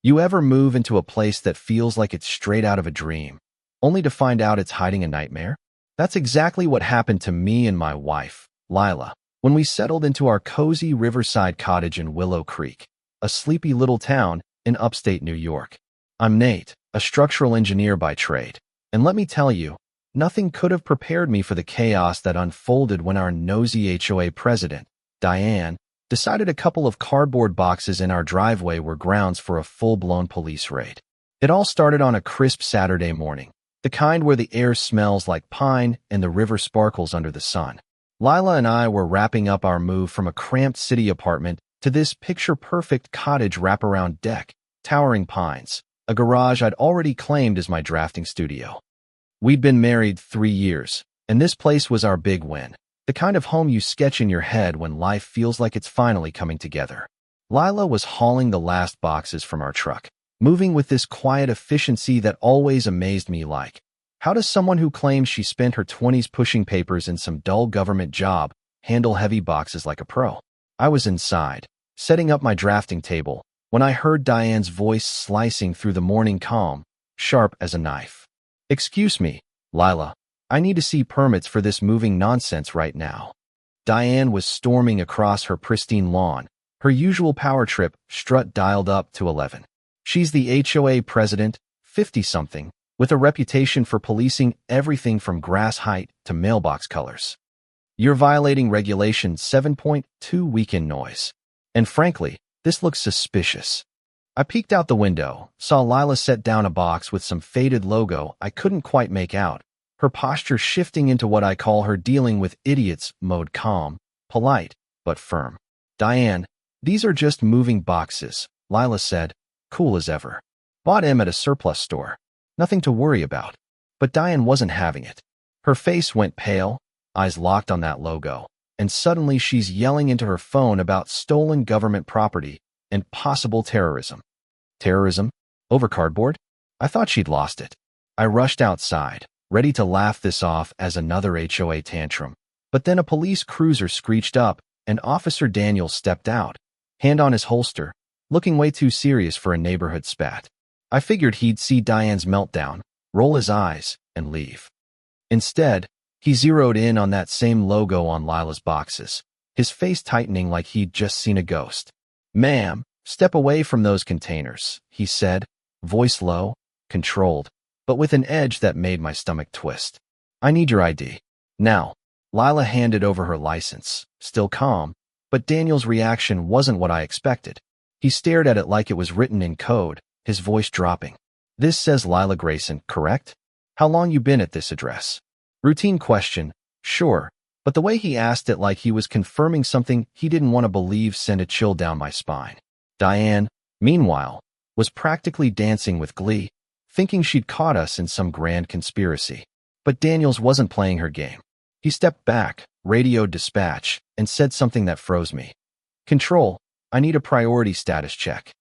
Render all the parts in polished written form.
You ever move into a place that feels like it's straight out of a dream, only to find out it's hiding a nightmare? That's exactly what happened to me and my wife, Lila, when we settled into our cozy riverside cottage in Willow Creek, a sleepy little town in upstate New York. I'm Nate, a structural engineer by trade, and let me tell you, nothing could have prepared me for the chaos that unfolded when our nosy HOA president, Diane, decided a couple of cardboard boxes in our driveway were grounds for a full-blown police raid. It all started on a crisp Saturday morning, the kind where the air smells like pine and the river sparkles under the sun. Lila and I were wrapping up our move from a cramped city apartment to this picture-perfect cottage wraparound deck, towering pines, a garage I'd already claimed as my drafting studio. We'd been married 3 years, and this place was our big win, the kind of home you sketch in your head when life feels like it's finally coming together. Lila was hauling the last boxes from our truck, moving with this quiet efficiency that always amazed me. Like, how does someone who claims she spent her 20s pushing papers in some dull government job handle heavy boxes like a pro? I was inside, setting up my drafting table, when I heard Diane's voice slicing through the morning calm, sharp as a knife. "Excuse me, Lila. I need to see permits for this moving nonsense right now." Diane was storming across her pristine lawn, her usual power trip strut dialed up to 11. She's the HOA president, 50-something, with a reputation for policing everything from grass height to mailbox colors. "You're violating Regulation 7.2 weekend noise. And frankly, this looks suspicious." I peeked out the window, saw Lila set down a box with some faded logo I couldn't quite make out, her posture shifting into what I call her dealing with idiots mode, calm, polite, but firm. "Diane, these are just moving boxes," Lila said, cool as ever. "Bought 'em at a surplus store. Nothing to worry about." But Diane wasn't having it. Her face went pale, eyes locked on that logo, and suddenly she's yelling into her phone about stolen government property and possible terrorism. Terrorism? Over cardboard? I thought she'd lost it. I rushed outside, ready to laugh this off as another HOA tantrum. But then a police cruiser screeched up, and Officer Daniels stepped out, hand on his holster, looking way too serious for a neighborhood spat. I figured he'd see Diane's meltdown, roll his eyes, and leave. Instead, he zeroed in on that same logo on Lila's boxes, his face tightening like he'd just seen a ghost. "Ma'am, step away from those containers," he said, voice low, controlled, but with an edge that made my stomach twist. "I need your ID. Now." Lila handed over her license, still calm, but Daniel's reaction wasn't what I expected. He stared at it like it was written in code, his voice dropping. "This says Lila Grayson, correct? How long you been at this address?" Routine question, sure, but the way he asked it like he was confirming something he didn't want to believe sent a chill down my spine. Diane, meanwhile, was practically dancing with glee, thinking she'd caught us in some grand conspiracy. But Daniels wasn't playing her game. He stepped back, radioed dispatch, and said something that froze me. "Control, I need a priority status check.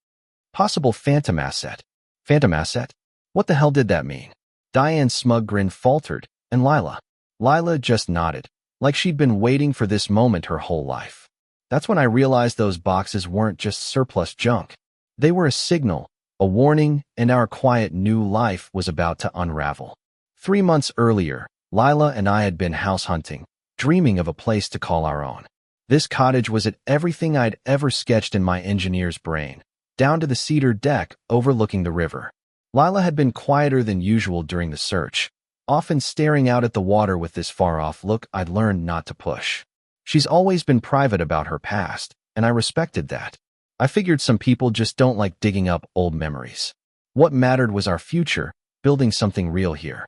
Possible phantom asset." Phantom asset? What the hell did that mean? Diane's smug grin faltered, and Lila just nodded, like she'd been waiting for this moment her whole life. That's when I realized those boxes weren't just surplus junk. They were a signal, a warning, and our quiet new life was about to unravel. 3 months earlier, Lila and I had been house hunting, dreaming of a place to call our own. This cottage was at everything I'd ever sketched in my engineer's brain, down to the cedar deck overlooking the river. Lila had been quieter than usual during the search, often staring out at the water with this far-off look I'd learned not to push. She's always been private about her past, and I respected that. I figured some people just don't like digging up old memories. What mattered was our future, building something real here.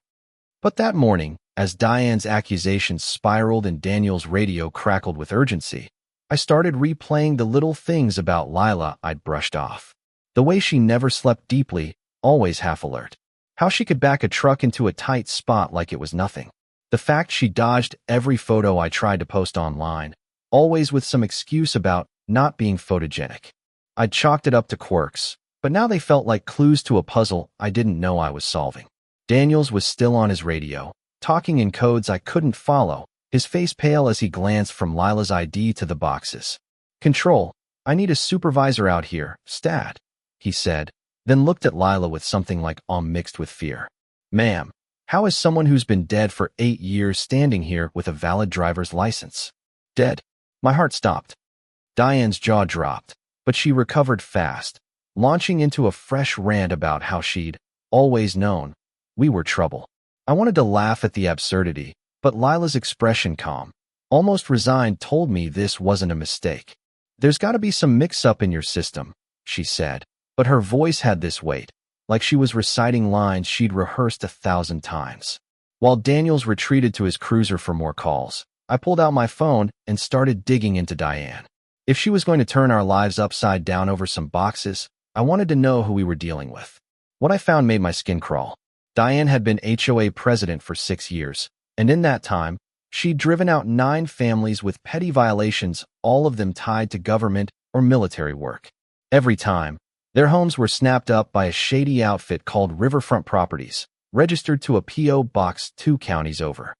But that morning, as Diane's accusations spiraled and Daniel's radio crackled with urgency, I started replaying the little things about Lila I'd brushed off. The way she never slept deeply, always half alert. How she could back a truck into a tight spot like it was nothing. The fact she dodged every photo I tried to post online, always with some excuse about not being photogenic. I'd chalked it up to quirks, but now they felt like clues to a puzzle I didn't know I was solving. Daniels was still on his radio, talking in codes I couldn't follow, his face pale as he glanced from Lila's ID to the boxes. "Control, I need a supervisor out here, stat," he said, then looked at Lila with something like awe mixed with fear. Ma'am, how is someone who's been dead for 8 years standing here with a valid driver's license? Dead? My heart stopped. Diane's jaw dropped, but she recovered fast, launching into a fresh rant about how she'd always known we were trouble. I wanted to laugh at the absurdity, but Lila's expression, calm, almost resigned, told me this wasn't a mistake. There's got to be some mix-up in your system, she said, but her voice had this weight, like she was reciting lines she'd rehearsed 1,000 times. While Daniels retreated to his cruiser for more calls, I pulled out my phone and started digging into Diane. If she was going to turn our lives upside down over some boxes, I wanted to know who we were dealing with. What I found made my skin crawl. Diane had been HOA president for 6 years, and in that time, she'd driven out 9 families with petty violations, all of them tied to government or military work. Every time, their homes were snapped up by a shady outfit called Riverfront Properties, registered to a P.O. box 2 counties over.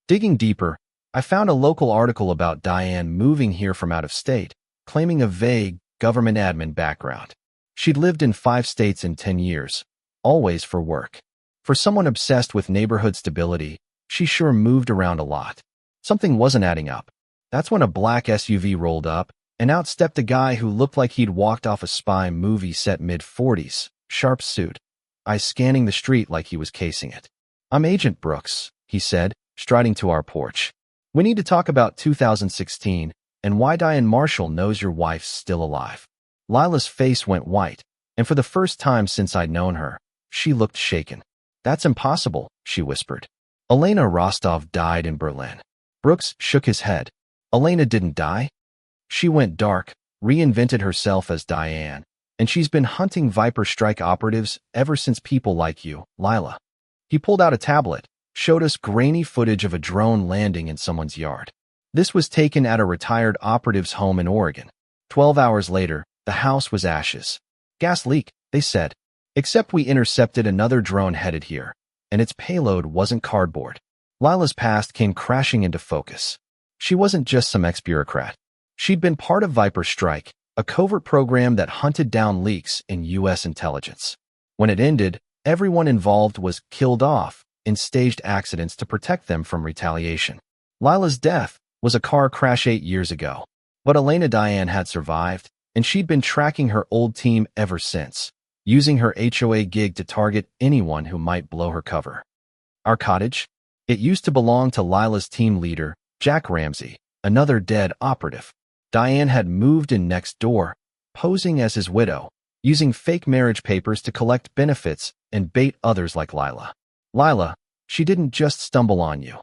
Digging deeper, I found a local article about Diane moving here from out of state, claiming a vague government admin background. She'd lived in 5 states in 10 years, always for work. For someone obsessed with neighborhood stability, she sure moved around a lot. Something wasn't adding up. That's when a black SUV rolled up, and out stepped a guy who looked like he'd walked off a spy movie set mid-40s, sharp suit, eyes scanning the street like he was casing it. "I'm Agent Brooks," he said, striding to our porch. "We need to talk about 2016 and why Diane Marshall knows your wife's still alive." Lila's face went white, and for the first time since I'd known her, she looked shaken. "That's impossible," she whispered. "Elena Rostov died in Berlin." Brooks shook his head. "Elena didn't die. She went dark, reinvented herself as Diane, and she's been hunting Viper Strike operatives ever since. People like you, Lila." He pulled out a tablet, showed us grainy footage of a drone landing in someone's yard. This was taken at a retired operative's home in Oregon. 12 hours later, the house was ashes. "Gas leak," they said. "Except we intercepted another drone headed here, and its payload wasn't cardboard." Lila's past came crashing into focus. She wasn't just some ex-bureaucrat. She'd been part of Viper Strike, a covert program that hunted down leaks in U.S. intelligence. When it ended, everyone involved was killed off in staged accidents to protect them from retaliation. Lila's death was a car crash 8 years ago, but Elena Diane had survived, and she'd been tracking her old team ever since, using her HOA gig to target anyone who might blow her cover. Our cottage? It used to belong to Lila's team leader, Jack Ramsey, another dead operative. Diane had moved in next door, posing as his widow, using fake marriage papers to collect benefits and bait others like Lila. "Lila, she didn't just stumble on you,"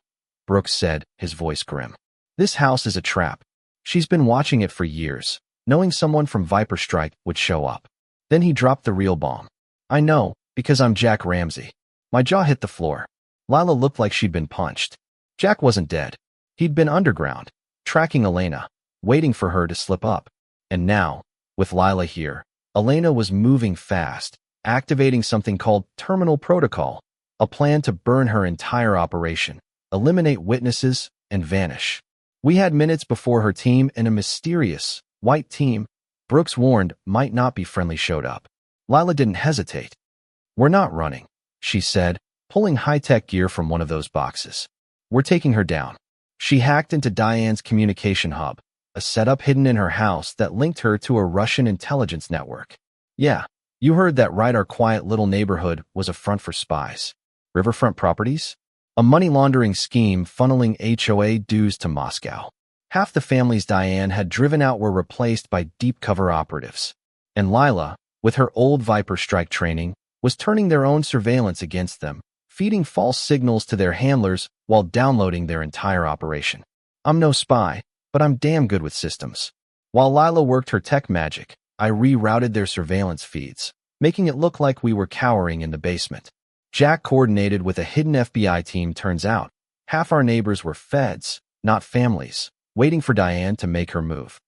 Brooks said, his voice grim. "This house is a trap. She's been watching it for years, knowing someone from Viper Strike would show up." Then he dropped the real bomb. "I know, because I'm Jack Ramsey." My jaw hit the floor. Lila looked like she'd been punched. Jack wasn't dead. He'd been underground, tracking Elena, waiting for her to slip up. And now, with Lila here, Elena was moving fast, activating something called Terminal Protocol, a plan to burn her entire operation, eliminate witnesses, and vanish. We had minutes before her team and a mysterious, white team, Brooks warned might not be friendly, showed up. Lila didn't hesitate. "We're not running," she said, pulling high-tech gear from one of those boxes. "We're taking her down." She hacked into Diane's communication hub, a setup hidden in her house that linked her to a Russian intelligence network. "Yeah, you heard that right. Our quiet little neighborhood was a front for spies. Riverfront Properties? A money laundering scheme funneling HOA dues to Moscow. Half the families Diane had driven out were replaced by deep cover operatives. And Lila, with her old Viper Strike training, was turning their own surveillance against them, feeding false signals to their handlers while downloading their entire operation. I'm no spy, but I'm damn good with systems. While Lila worked her tech magic, I rerouted their surveillance feeds, making it look like we were cowering in the basement. Jack coordinated with a hidden FBI team. Turns out, half our neighbors were feds, not families, waiting for Diane to make her move.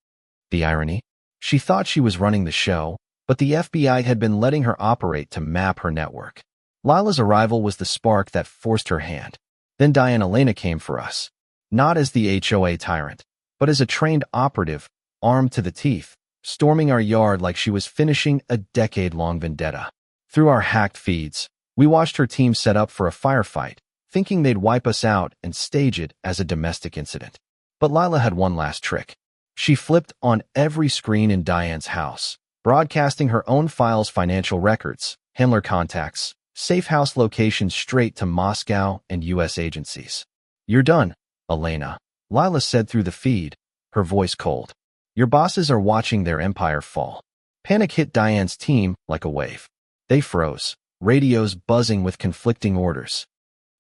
The irony? She thought she was running the show, but the FBI had been letting her operate to map her network. Lila's arrival was the spark that forced her hand. Then Diane Elena came for us, not as the HOA tyrant, but as a trained operative, armed to the teeth, storming our yard like she was finishing a decade-long vendetta. Through our hacked feeds, we watched her team set up for a firefight, thinking they'd wipe us out and stage it as a domestic incident. But Lila had one last trick. She flipped on every screen in Diane's house, broadcasting her own files, financial records, handler contacts, safe house locations straight to Moscow and U.S. agencies. "You're done, Elena," Lila said through the feed, her voice cold. "Your bosses are watching their empire fall." Panic hit Diane's team like a wave. They froze, radios buzzing with conflicting orders.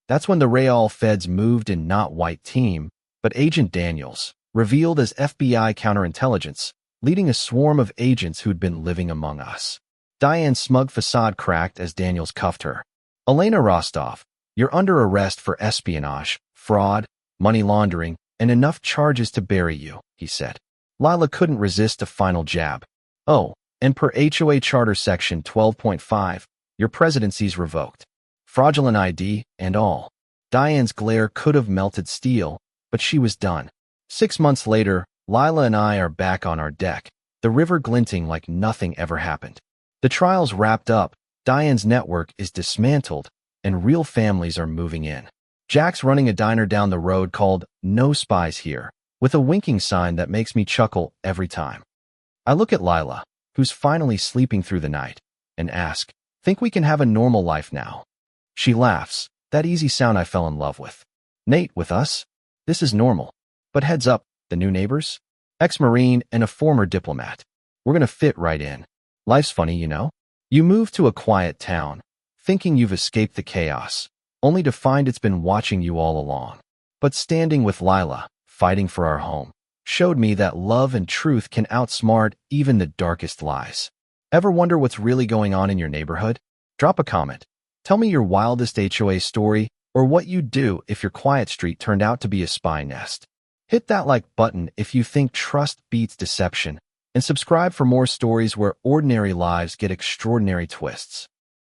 That's when the Real Feds moved in, not white team, but Agent Daniels, revealed as FBI counterintelligence, leading a swarm of agents who'd been living among us. Diane's smug facade cracked as Daniels cuffed her. "Elena Rostov, you're under arrest for espionage, fraud, money laundering, and enough charges to bury you," he said. Lila couldn't resist a final jab. "Oh, and per HOA Charter Section 12.5, your presidency's revoked. Fraudulent ID and all." Diane's glare could have melted steel, but she was done. 6 months later, Lila and I are back on our deck, the river glinting like nothing ever happened. The trial's wrapped up, Diane's network is dismantled, and real families are moving in. Jack's running a diner down the road called No Spies Here, with a winking sign that makes me chuckle every time. I look at Lila, who's finally sleeping through the night, and ask, "Think we can have a normal life now?" She laughs, that easy sound I fell in love with. "Nate, with us? This is normal. But heads up, the new neighbors? Ex-Marine and a former diplomat. We're gonna fit right in. Life's funny, you know? You move to a quiet town, thinking you've escaped the chaos, only to find it's been watching you all along." But standing with Lila, fighting for our home, showed me that love and truth can outsmart even the darkest lies. Ever wonder what's really going on in your neighborhood? Drop a comment. Tell me your wildest HOA story, or what you'd do if your quiet street turned out to be a spy nest. Hit that like button if you think trust beats deception, and subscribe for more stories where ordinary lives get extraordinary twists.